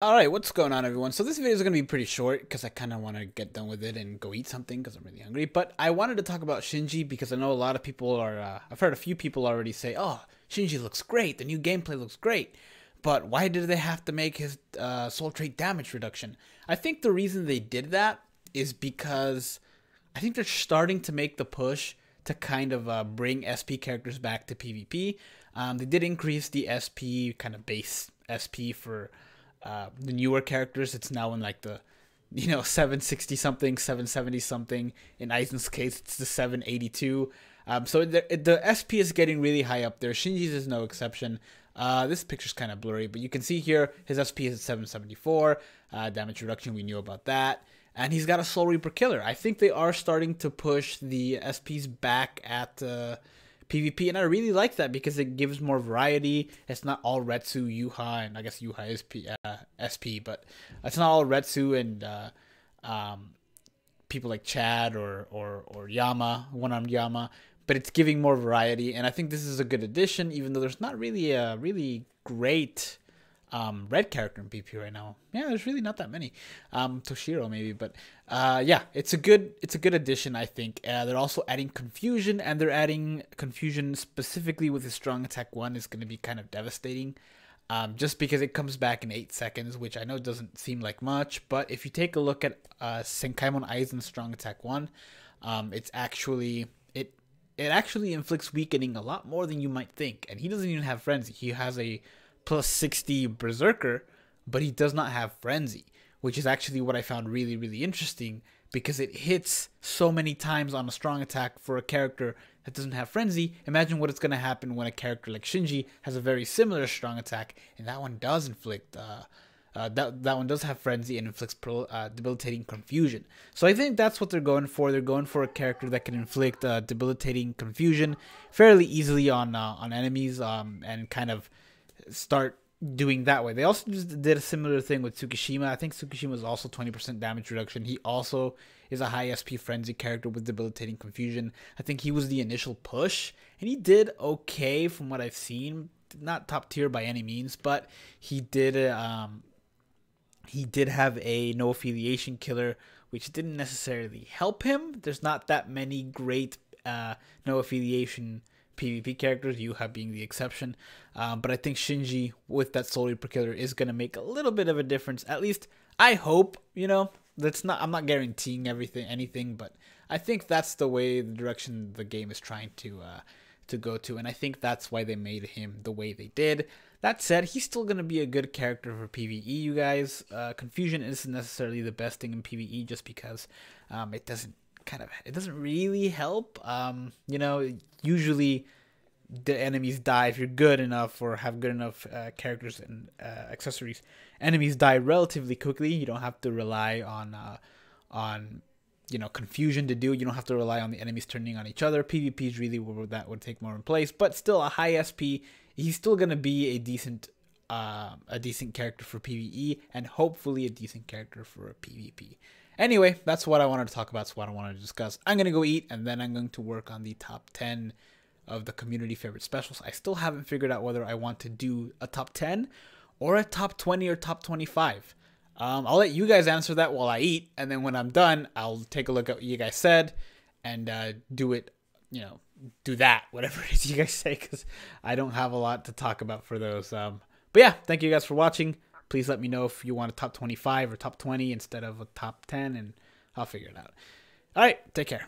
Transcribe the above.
Alright, what's going on everyone? So this video is going to be pretty short because I kind of want to get done with it and go eat something because I'm really hungry. But I wanted to talk about Shinji because I know a lot of people are, I've heard a few people already say, oh, Shinji looks great, the new gameplay looks great. But why did they have to make his soul trait damage reduction? I think the reason they did that is because I think they're starting to make the push to kind of bring SP characters back to PvP. They did increase the SP, kind of base SP for the newer characters. It's now in like the 760 something, 770 something. In Aizen's case, it's the 782. So the SP is getting really high up there. Shinji's is no exception. This picture's kind of blurry, but you can see here his SP is at 774. Damage reduction, we knew about that. And he's got a Soul Reaper killer. I think they are starting to push the SPs back at PvP, and I really like that because it gives more variety. It's not all Retsu, Yuha, and I guess Yuha is SP, but it's not all Retsu and people like Chad or Yama, one-armed Yama, but it's giving more variety, and I think this is a good addition, even though there's not really a really great red character in PvP right now. Yeah, there's really not that many. Toshiro maybe, but yeah, it's a good addition, I think. They're also adding confusion, and they're adding confusion specifically with his strong attack 1 is going to be kind of devastating. Just because it comes back in 8 seconds, which I know doesn't seem like much, but if you take a look at Senkaimon Aizen's strong attack 1, it's actually it actually inflicts weakening a lot more than you might think, and he doesn't even have frenzy. He has a plus 60 Berserker, but he does not have Frenzy, which is actually what I found really, really interesting because it hits so many times on a strong attack for a character that doesn't have Frenzy. Imagine what it's going to happen when a character like Shinji has a very similar strong attack, and that one does inflict, that one does have Frenzy and inflicts debilitating confusion. So I think that's what they're going for. They're going for a character that can inflict debilitating confusion fairly easily on enemies, and kind of start doing that way. They also just did a similar thing with Tsukishima. I think Tsukishima is also 20% damage reduction. He also is a high SP frenzy character with debilitating confusion. I think he was the initial push, and he did okay from what I've seen. Not top tier by any means, but he did have a no affiliation killer, which didn't necessarily help him. There's not that many great no affiliation PvP characters, Yuha being the exception. But I think Shinji with that Soul Reaper killer is going to make a little bit of a difference. At least I hope, I'm not guaranteeing anything, but I think that's the direction the game is trying to go to, and I think that's why they made him the way they did. That said, he's still going to be a good character for PvE, you guys. Confusion isn't necessarily the best thing in PvE just because it doesn't really help. Usually the enemies die if you're good enough or have good enough characters and accessories. Enemies die relatively quickly. You don't have to rely on confusion to do. You don't have to rely on the enemies turning on each other. PvP is really where that would take more in place. But still, a high SP. He's still gonna be a decent character for PvE, and hopefully a decent character for PvP. Anyway, that's what I wanted to talk about. That's what I wanted to discuss. I'm going to go eat, and then I'm going to work on the top 10 of the community favorite specials. I still haven't figured out whether I want to do a top 10 or a top 20 or top 25. I'll let you guys answer that while I eat, and then when I'm done, I'll take a look at what you guys said and do it, do that, whatever it is you guys say, because I don't have a lot to talk about for those. But yeah, thank you guys for watching. Please let me know if you want a top 25 or top 20 instead of a top 10, and I'll figure it out. All right, take care.